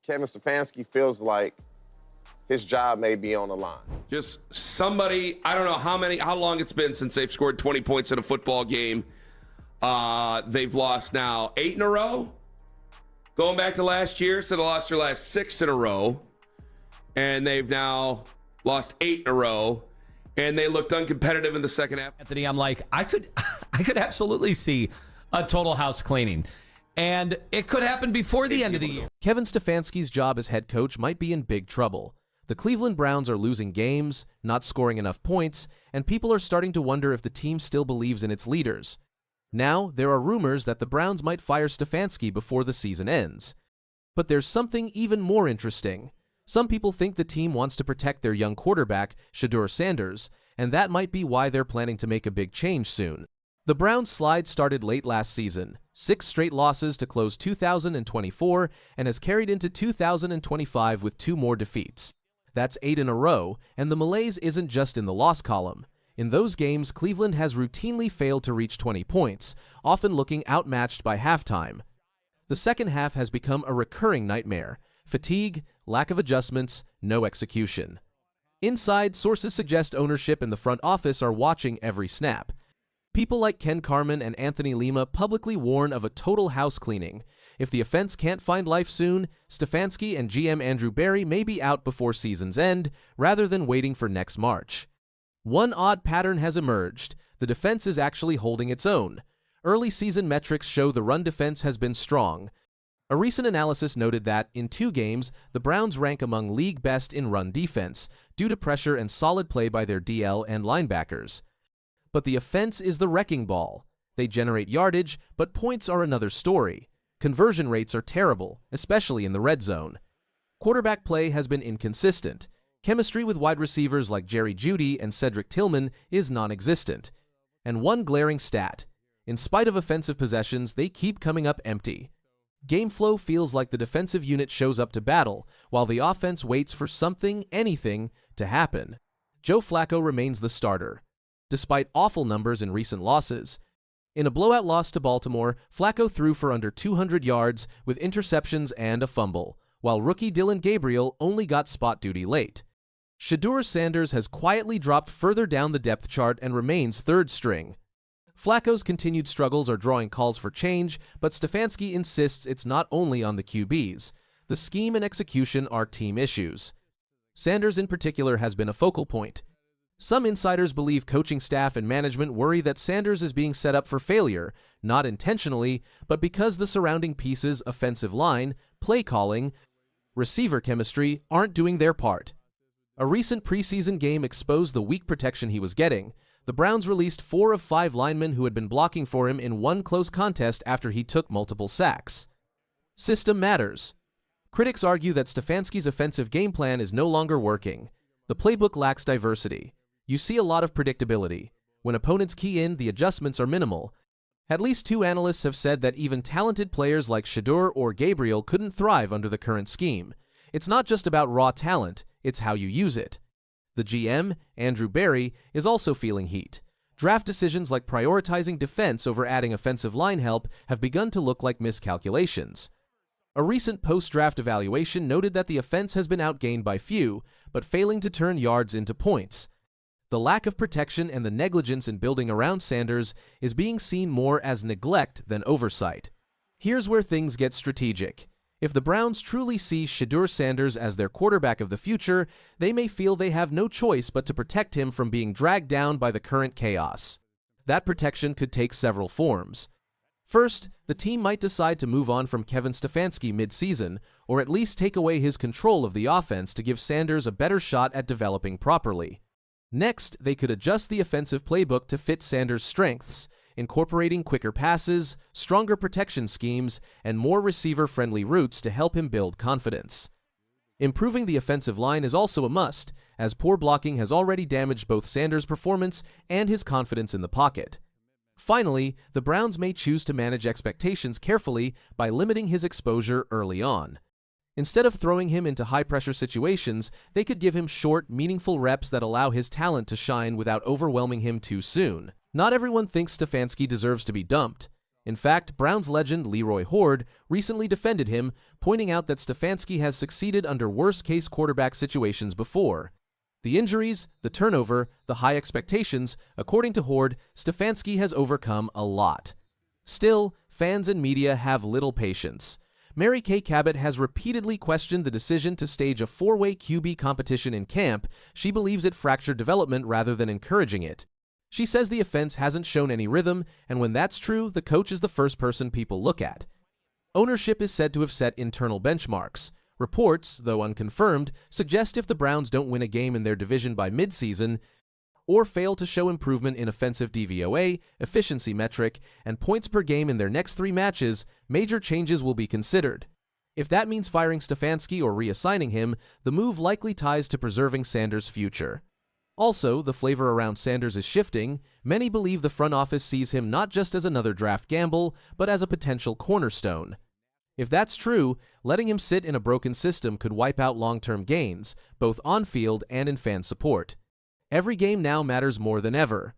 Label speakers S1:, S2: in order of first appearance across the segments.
S1: Kevin Stefanski feels like his job may be on the line.
S2: Just somebody, I don't know how long it's been since they've scored 20 points in a football game. They've lost now 8 in a row. Going back to last year, so they lost their last 6 in a row. And they've now lost 8 in a row. And they looked uncompetitive in the second half.
S3: Anthony, I'm like, I could absolutely see a total house cleaning. And it could happen before the end of the year.
S4: Kevin Stefanski's job as head coach might be in big trouble. The Cleveland Browns are losing games, not scoring enough points, and people are starting to wonder if the team still believes in its leaders. Now, there are rumors that the Browns might fire Stefanski before the season ends. But there's something even more interesting. Some people think the team wants to protect their young quarterback, Shedeur Sanders, and that might be why they're planning to make a big change soon. The Browns' slide started late last season, 6 straight losses to close 2024, and has carried into 2025 with 2 more defeats. That's 8 in a row, and the malaise isn't just in the loss column. In those games, Cleveland has routinely failed to reach 20 points, often looking outmatched by halftime. The second half has become a recurring nightmare. Fatigue, lack of adjustments, no execution. Inside, sources suggest ownership and the front office are watching every snap. People like Ken Carman and Anthony Lima publicly warn of a total house cleaning. If the offense can't find life soon, Stefanski and GM Andrew Berry may be out before season's end, rather than waiting for next March. One odd pattern has emerged. The defense is actually holding its own. Early season metrics show the run defense has been strong. A recent analysis noted that, in 2 games, the Browns rank among league best in run defense, due to pressure and solid play by their DL and linebackers. But the offense is the wrecking ball. They generate yardage, but points are another story. Conversion rates are terrible, especially in the red zone. Quarterback play has been inconsistent. Chemistry with wide receivers like Jerry Jeudy and Cedric Tillman is non-existent. And one glaring stat: in spite of offensive possessions, they keep coming up empty. Game flow feels like the defensive unit shows up to battle, while the offense waits for something, anything, to happen. Joe Flacco remains the starter, despite awful numbers in recent losses. In a blowout loss to Baltimore, Flacco threw for under 200 yards with interceptions and a fumble, while rookie Dylan Gabriel only got spot duty late. Shedeur Sanders has quietly dropped further down the depth chart and remains third string. Flacco's continued struggles are drawing calls for change, but Stefanski insists it's not only on the QBs. The scheme and execution are team issues. Sanders in particular has been a focal point. Some insiders believe coaching staff and management worry that Sanders is being set up for failure, not intentionally, but because the surrounding pieces, offensive line, play calling, receiver chemistry, aren't doing their part. A recent preseason game exposed the weak protection he was getting. The Browns released 4 of 5 linemen who had been blocking for him in one close contest after he took multiple sacks. System matters. Critics argue that Stefanski's offensive game plan is no longer working. The playbook lacks diversity. You see a lot of predictability. When opponents key in, the adjustments are minimal. At least 2 analysts have said that even talented players like Shedeur or Gabriel couldn't thrive under the current scheme. It's not just about raw talent, it's how you use it. The GM, Andrew Berry, is also feeling heat. Draft decisions like prioritizing defense over adding offensive line help have begun to look like miscalculations. A recent post-draft evaluation noted that the offense has been outgained by few, but failing to turn yards into points. The lack of protection and the negligence in building around Sanders is being seen more as neglect than oversight. Here's where things get strategic. If the Browns truly see Shedeur Sanders as their quarterback of the future, they may feel they have no choice but to protect him from being dragged down by the current chaos. That protection could take several forms. First, the team might decide to move on from Kevin Stefanski mid-season, or at least take away his control of the offense to give Sanders a better shot at developing properly. Next, they could adjust the offensive playbook to fit Sanders' strengths, incorporating quicker passes, stronger protection schemes, and more receiver-friendly routes to help him build confidence. Improving the offensive line is also a must, as poor blocking has already damaged both Sanders' performance and his confidence in the pocket. Finally, the Browns may choose to manage expectations carefully by limiting his exposure early on. Instead of throwing him into high-pressure situations, they could give him short, meaningful reps that allow his talent to shine without overwhelming him too soon. Not everyone thinks Stefanski deserves to be dumped. In fact, Browns legend Leroy Hoard recently defended him, pointing out that Stefanski has succeeded under worst-case quarterback situations before. The injuries, the turnover, the high expectations, according to Hoard, Stefanski has overcome a lot. Still, fans and media have little patience. Mary Kay Cabot has repeatedly questioned the decision to stage a four-way QB competition in camp. She believes it fractured development rather than encouraging it. She says the offense hasn't shown any rhythm, and when that's true, the coach is the first person people look at. Ownership is said to have set internal benchmarks. Reports, though unconfirmed, suggest if the Browns don't win a game in their division by midseason, or fail to show improvement in offensive DVOA, efficiency metric, and points per game in their next 3 matches, major changes will be considered. If that means firing Stefanski or reassigning him, the move likely ties to preserving Sanders' future. Also, the flavor around Sanders is shifting. Many believe the front office sees him not just as another draft gamble, but as a potential cornerstone. If that's true, letting him sit in a broken system could wipe out long-term gains, both on-field and in fan support. Every game now matters more than ever.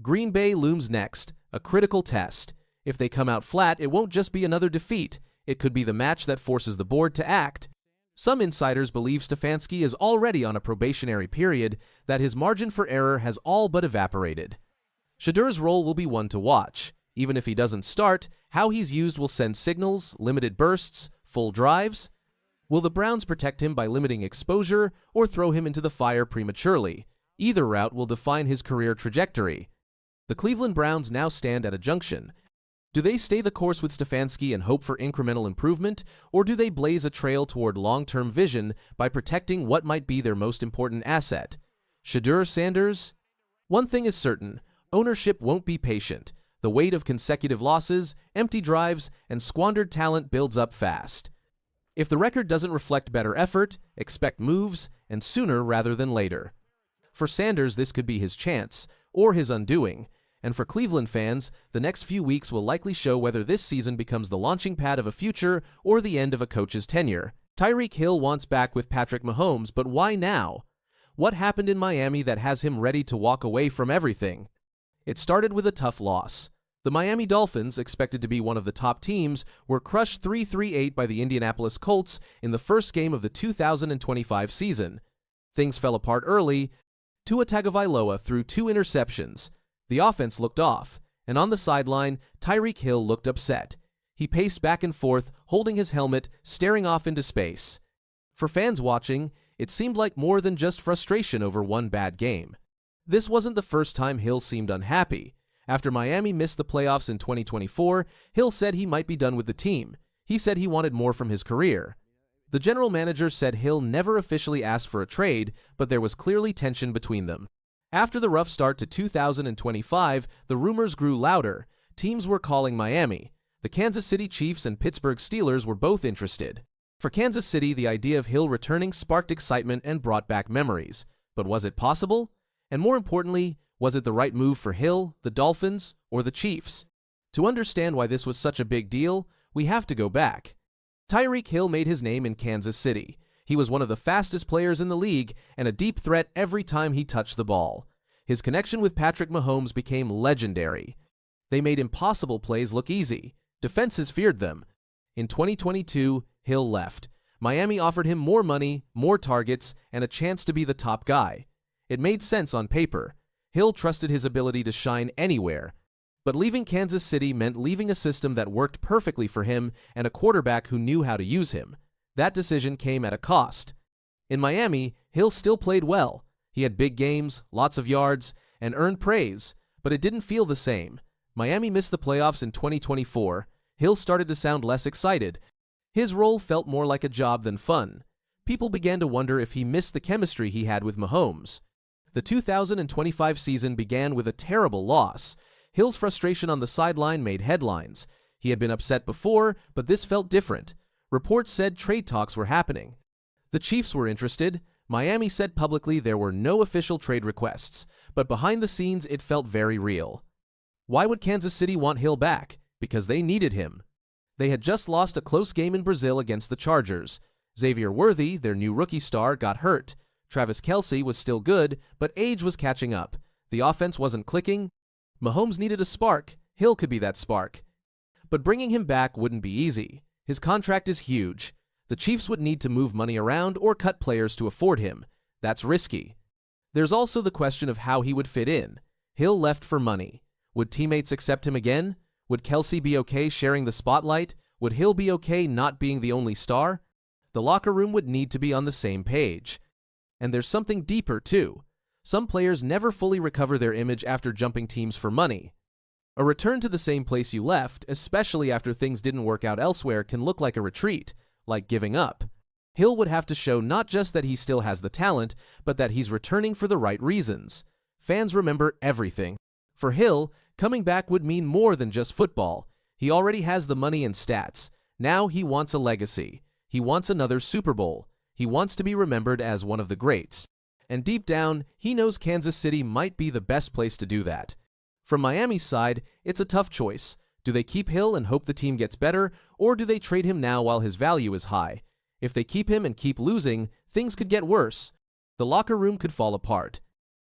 S4: Green Bay looms next, a critical test. If they come out flat, it won't just be another defeat. It could be the match that forces the board to act. Some insiders believe Stefanski is already on a probationary period, that his margin for error has all but evaporated. Shedeur's role will be one to watch. Even if he doesn't start, how he's used will send signals, limited bursts, full drives. Will the Browns protect him by limiting exposure or throw him into the fire prematurely? Either route will define his career trajectory. The Cleveland Browns now stand at a junction. Do they stay the course with Stefanski and hope for incremental improvement, or do they blaze a trail toward long-term vision by protecting what might be their most important asset? Shedeur Sanders? One thing is certain, ownership won't be patient. The weight of consecutive losses, empty drives, and squandered talent builds up fast. If the record doesn't reflect better effort, expect moves, and sooner rather than later. For Sanders, this could be his chance, or his undoing. And for Cleveland fans, the next few weeks will likely show whether this season becomes the launching pad of a future or the end of a coach's tenure. Tyreek Hill wants back with Patrick Mahomes, but why now? What happened in Miami that has him ready to walk away from everything? It started with a tough loss. The Miami Dolphins, expected to be one of the top teams, were crushed 3-3-8 by the Indianapolis Colts in the first game of the 2025 season. Things fell apart early. Tua Tagovailoa threw 2 interceptions. The offense looked off, and on the sideline, Tyreek Hill looked upset. He paced back and forth, holding his helmet, staring off into space. For fans watching, it seemed like more than just frustration over one bad game. This wasn't the first time Hill seemed unhappy. After Miami missed the playoffs in 2024, Hill said he might be done with the team. He said he wanted more from his career. The general manager said Hill never officially asked for a trade, but there was clearly tension between them. After the rough start to 2025, the rumors grew louder. Teams were calling Miami. The Kansas City Chiefs and Pittsburgh Steelers were both interested. For Kansas City, the idea of Hill returning sparked excitement and brought back memories. But was it possible? And more importantly, was it the right move for Hill, the Dolphins, or the Chiefs? To understand why this was such a big deal, we have to go back. Tyreek Hill made his name in Kansas City. He was one of the fastest players in the league and a deep threat every time he touched the ball. His connection with Patrick Mahomes became legendary. They made impossible plays look easy. Defenses feared them. In 2022, Hill left. Miami offered him more money, more targets, and a chance to be the top guy. It made sense on paper. Hill trusted his ability to shine anywhere. But leaving Kansas City meant leaving a system that worked perfectly for him and a quarterback who knew how to use him. That decision came at a cost. In Miami, Hill still played well. He had big games, lots of yards, and earned praise, but it didn't feel the same. Miami missed the playoffs in 2024. Hill started to sound less excited. His role felt more like a job than fun. People began to wonder if he missed the chemistry he had with Mahomes. The 2025 season began with a terrible loss. Hill's frustration on the sideline made headlines. He had been upset before, but this felt different. Reports said trade talks were happening. The Chiefs were interested. Miami said publicly there were no official trade requests, but behind the scenes it felt very real. Why would Kansas City want Hill back? Because they needed him. They had just lost a close game in Brazil against the Chargers. Xavier Worthy, their new rookie star, got hurt. Travis Kelce was still good, but age was catching up. The offense wasn't clicking. Mahomes needed a spark. Hill could be that spark. But bringing him back wouldn't be easy. His contract is huge. The Chiefs would need to move money around or cut players to afford him. That's risky. There's also the question of how he would fit in. Hill left for money. Would teammates accept him again? Would Kelsey be okay sharing the spotlight? Would Hill be okay not being the only star? The locker room would need to be on the same page. And there's something deeper, too. Some players never fully recover their image after jumping teams for money. A return to the same place you left, especially after things didn't work out elsewhere, can look like a retreat, like giving up. Hill would have to show not just that he still has the talent, but that he's returning for the right reasons. Fans remember everything. For Hill, coming back would mean more than just football. He already has the money and stats. Now he wants a legacy. He wants another Super Bowl. He wants to be remembered as one of the greats. And deep down, he knows Kansas City might be the best place to do that. From Miami's side, it's a tough choice. Do they keep Hill and hope the team gets better, or do they trade him now while his value is high? If they keep him and keep losing, things could get worse. The locker room could fall apart.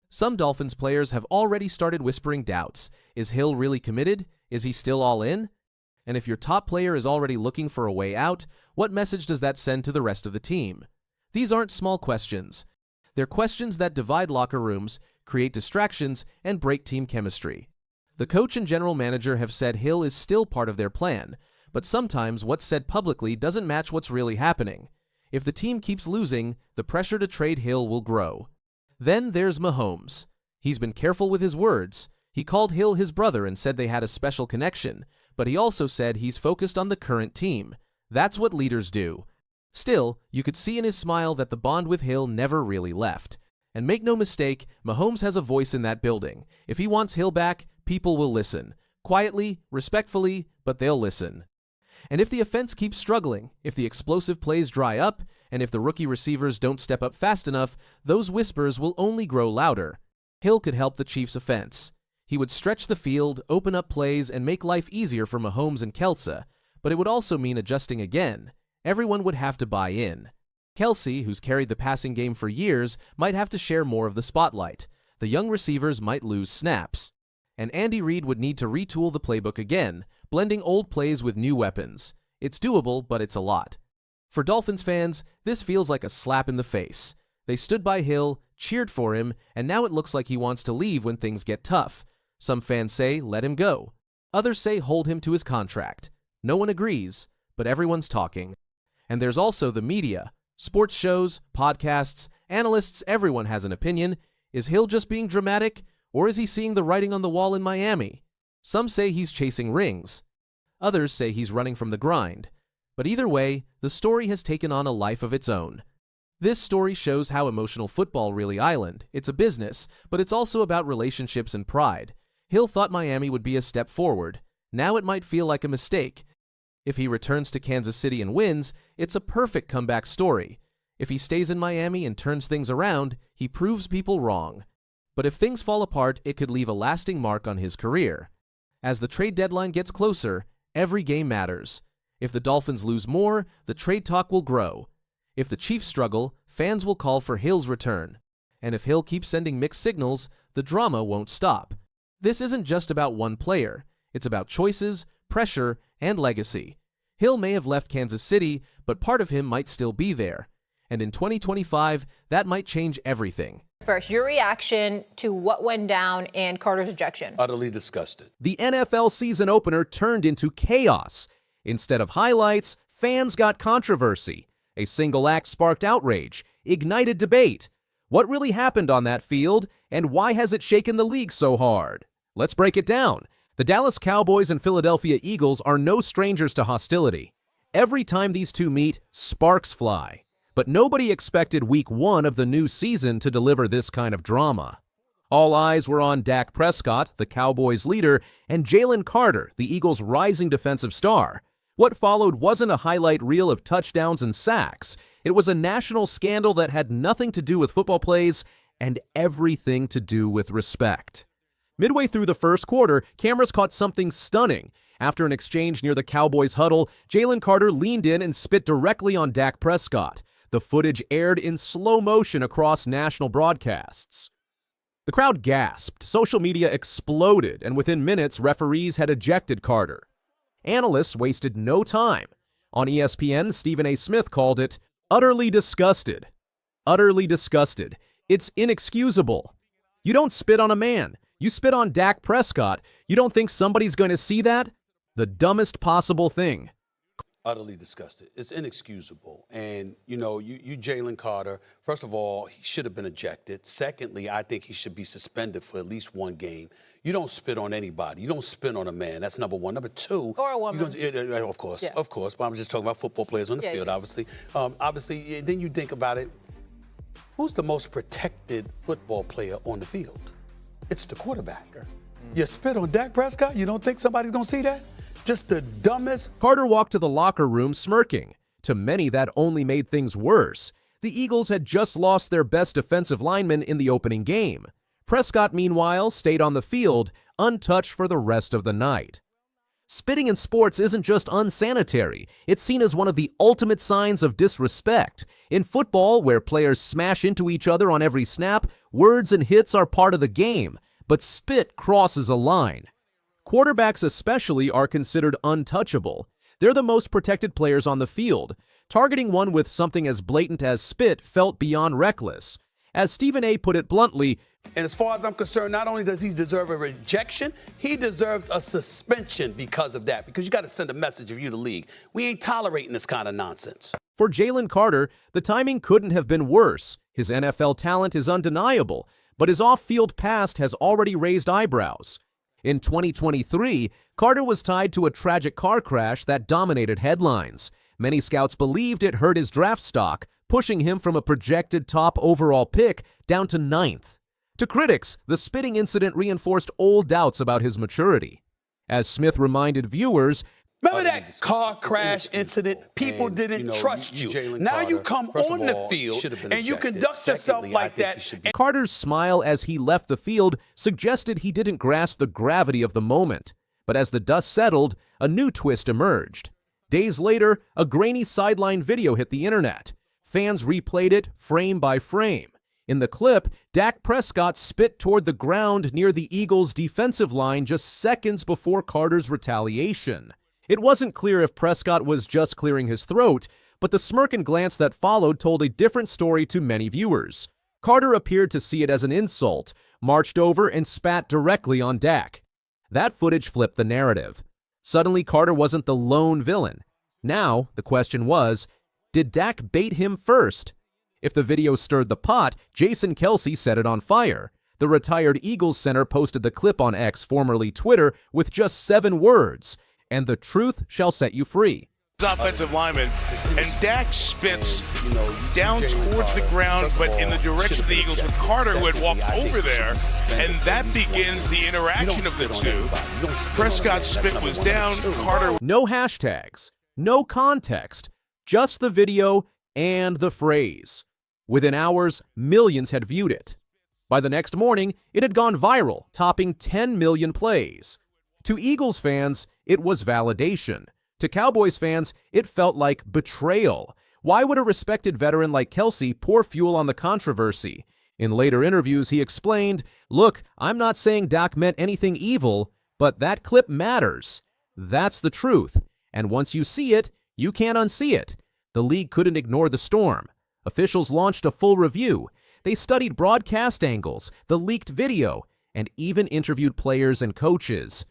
S4: Some Dolphins players have already started whispering doubts. Is Hill really committed? Is he still all in? And if your top player is already looking for a way out, what message does that send to the rest of the team? These aren't small questions. They're questions that divide locker rooms, create distractions, and break team chemistry. The coach and general manager have said Hill is still part of their plan, but sometimes what's said publicly doesn't match what's really happening. If the team keeps losing, the pressure to trade Hill will grow. Then there's Mahomes. He's been careful with his words. He called Hill his brother and said they had a special connection, but he also said he's focused on the current team. That's what leaders do. Still, you could see in his smile that the bond with Hill never really left. And make no mistake, Mahomes has a voice in that building. If he wants Hill back, people will listen. Quietly, respectfully, but they'll listen. And if the offense keeps struggling, if the explosive plays dry up, and if the rookie receivers don't step up fast enough, those whispers will only grow louder. Hill could help the Chiefs' offense. He would stretch the field, open up plays, and make life easier for Mahomes and Kelsey, but it would also mean adjusting again. Everyone would have to buy in. Kelsey, who's carried the passing game for years, might have to share more of the spotlight. The young receivers might lose snaps. And Andy Reid would need to retool the playbook again, blending old plays with new weapons. It's doable, but it's a lot. For Dolphins fans, this feels like a slap in the face. They stood by Hill, cheered for him, and now it looks like he wants to leave when things get tough. Some fans say, let him go. Others say, hold him to his contract. No one agrees, but everyone's talking. And there's also the media. Sports shows, podcasts, analysts, everyone has an opinion. Is Hill just being dramatic, or is he seeing the writing on the wall in Miami? Some say he's chasing rings. Others say he's running from the grind. But either way, the story has taken on a life of its own. This story shows how emotional football really island. It's a business, but it's also about relationships and pride. Hill thought Miami would be a step forward. Now it might feel like a mistake. If he returns to Kansas City and wins, it's a perfect comeback story. If he stays in Miami and turns things around, he proves people wrong. But if things fall apart, it could leave a lasting mark on his career. As the trade deadline gets closer, every game matters. If the Dolphins lose more, the trade talk will grow. If the Chiefs struggle, fans will call for Hill's return. And if Hill keeps sending mixed signals, the drama won't stop. This isn't just about one player. It's about choices, pressure, and legacy. Hill may have left Kansas City, but part of him might still be there. And in 2025, that might change everything.
S5: First, your reaction to what went down in Carter's ejection.
S6: Utterly disgusted.
S7: The NFL season opener turned into chaos. Instead of highlights, fans got controversy. A single act sparked outrage, ignited debate. What really happened on that field, and why has it shaken the league so hard? Let's break it down. The Dallas Cowboys and Philadelphia Eagles are no strangers to hostility. Every time these two meet, sparks fly. But nobody expected week 1 of the new season to deliver this kind of drama. All eyes were on Dak Prescott, the Cowboys' leader, and Jalen Carter, the Eagles' rising defensive star. What followed wasn't a highlight reel of touchdowns and sacks. It was a national scandal that had nothing to do with football plays and everything to do with respect. Midway through the first quarter, cameras caught something stunning. After an exchange near the Cowboys' huddle, Jalen Carter leaned in and spit directly on Dak Prescott. The footage aired in slow motion across national broadcasts. The crowd gasped, social media exploded, and within minutes, referees had ejected Carter. Analysts wasted no time. On ESPN, Stephen A. Smith called it utterly disgusted. Utterly disgusted. It's inexcusable. You don't spit on a man. You spit on Dak Prescott. You don't think somebody's going to see that? The dumbest possible thing.
S6: Utterly disgusted. It's inexcusable. And, you Jalen Carter, first of all, he should have been ejected. Secondly, I think he should be suspended for at least one game. You don't spit on anybody. You don't spit on a man. That's number one. Number two.
S5: Or a woman.
S6: Of course. Yeah. Of course. But I'm just talking about football players on the field, obviously. Obviously, then you think about it. Who's the most protected football player on the field? It's the quarterback. You spit on Dak Prescott? You don't think somebody's going to see that? Just the dumbest.
S7: Carter walked to the locker room smirking. To many, that only made things worse. The Eagles had just lost their best defensive lineman in the opening game. Prescott, meanwhile, stayed on the field, untouched for the rest of the night. Spitting in sports isn't just unsanitary. It's seen as one of the ultimate signs of disrespect. In football, where players smash into each other on every snap, words and hits are part of the game, but spit crosses a line. Quarterbacks especially are considered untouchable. They're the most protected players on the field. Targeting one with something as blatant as spit felt beyond reckless. As Stephen A. put it bluntly,
S6: and as far as I'm concerned, not only does he deserve a rejection, he deserves a suspension because of that. Because you got to send a message if you're the league. We ain't tolerating this kind of nonsense.
S7: For Jalen Carter, the timing couldn't have been worse. His NFL talent is undeniable, but his off-field past has already raised eyebrows. In 2023, Carter was tied to a tragic car crash that dominated headlines. Many scouts believed it hurt his draft stock, pushing him from a projected top overall pick down to 9th. To critics, the spitting incident reinforced old doubts about his maturity. As Smith reminded viewers,
S6: remember that car crash incident? People didn't trust you. Now you come on the field and you conduct yourself like that.
S7: Carter's smile as he left the field suggested he didn't grasp the gravity of the moment. But as the dust settled, a new twist emerged. Days later, a grainy sideline video hit the internet. Fans replayed it frame by frame. In the clip, Dak Prescott spit toward the ground near the Eagles' defensive line just seconds before Carter's retaliation. It wasn't clear if Prescott was just clearing his throat, but the smirk and glance that followed told a different story to many viewers. Carter appeared to see it as an insult, marched over and spat directly on Dak. That footage flipped the narrative. Suddenly, Carter wasn't the lone villain. Now, the question was, did Dak bait him first? If the video stirred the pot, Jason Kelce set it on fire. The retired Eagles center posted the clip on X, formerly Twitter, with just 7 words, and the truth shall set you free.
S8: Offensive lineman, and Dak spits down towards the ground, but in the direction of the Eagles with Carter, who had walked over there, and that begins the interaction of the two. Prescott's spit was down, Carter.
S7: No hashtags, no context, just the video and the phrase. Within hours, millions had viewed it. By the next morning, it had gone viral, topping 10 million plays. To Eagles fans, it was validation. To Cowboys fans, it felt like betrayal. Why would a respected veteran like Kelce pour fuel on the controversy? In later interviews, he explained, "Look, I'm not saying Dak meant anything evil, but that clip matters. That's the truth. And once you see it, you can't unsee it." The league couldn't ignore the storm. Officials launched a full review. They studied broadcast angles, the leaked video, and even interviewed players and coaches.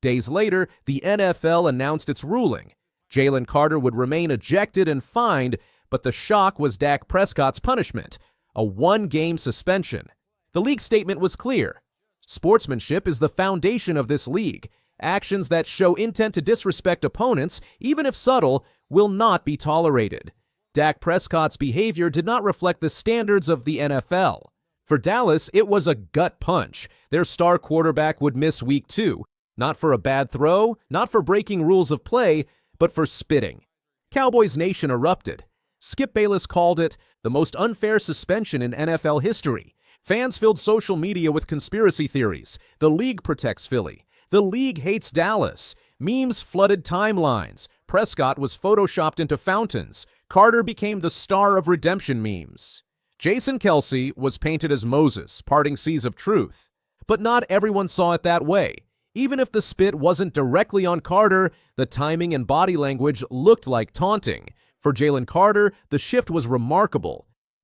S7: Days later, the NFL announced its ruling. Jalen Carter would remain ejected and fined, but the shock was Dak Prescott's punishment, a 1-game suspension. The league statement was clear. Sportsmanship is the foundation of this league. Actions that show intent to disrespect opponents, even if subtle, will not be tolerated. Dak Prescott's behavior did not reflect the standards of the NFL. For Dallas, it was a gut punch. Their star quarterback would miss week 2. Not for a bad throw, not for breaking rules of play, but for spitting. Cowboys Nation erupted. Skip Bayless called it the most unfair suspension in NFL history. Fans filled social media with conspiracy theories. The league protects Philly. The league hates Dallas. Memes flooded timelines. Prescott was photoshopped into fountains. Carter became the star of redemption memes. Jason Kelce was painted as Moses, parting seas of truth. But not everyone saw it that way. Even if the spit wasn't directly on Carter, the timing and body language looked like taunting. For Jalen Carter, the shift was remarkable.